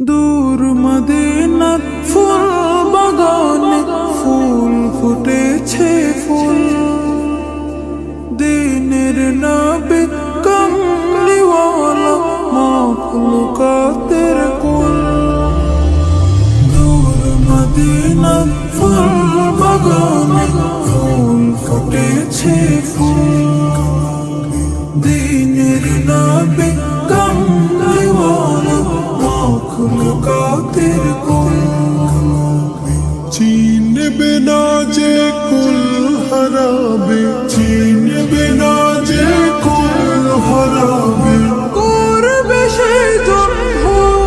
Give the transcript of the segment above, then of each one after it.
দূর মদিনার ফুল বাগানে ফুল ফুটেছে ফুল, দিনের নবী কমলিওয়ালা মাখলুকাতের কুল। দূর মদিনার ফুল বাগানে ফুল ফুটেছে ফুল, দিনের নবী কমলিওয়ালা মাখলুকাতের কুল। চিনবে না যে কুল হারাবে, চিনবে না যে কুল হারাবে, করবে সেই জন ভুল।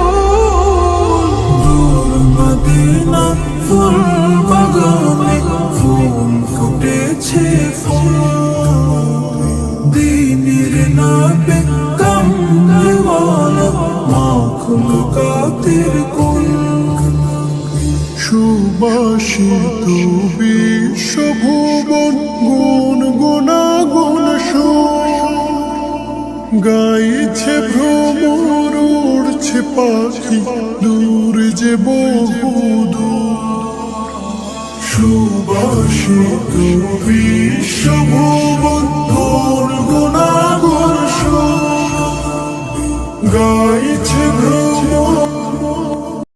দূর মদিনার ফুল বাগানে ফুল ফুটেছে ফুল, দিনের নবী কমলিওয়ালা মাখলুকাতের কুল। সুবাসিত বিশ্বভুবন গুণ গুণাগুণ গাইছে ভ্রমর, উড়ছে পাখি দূর যে বহুদূর। সুবাসিত বিশ্বভুবন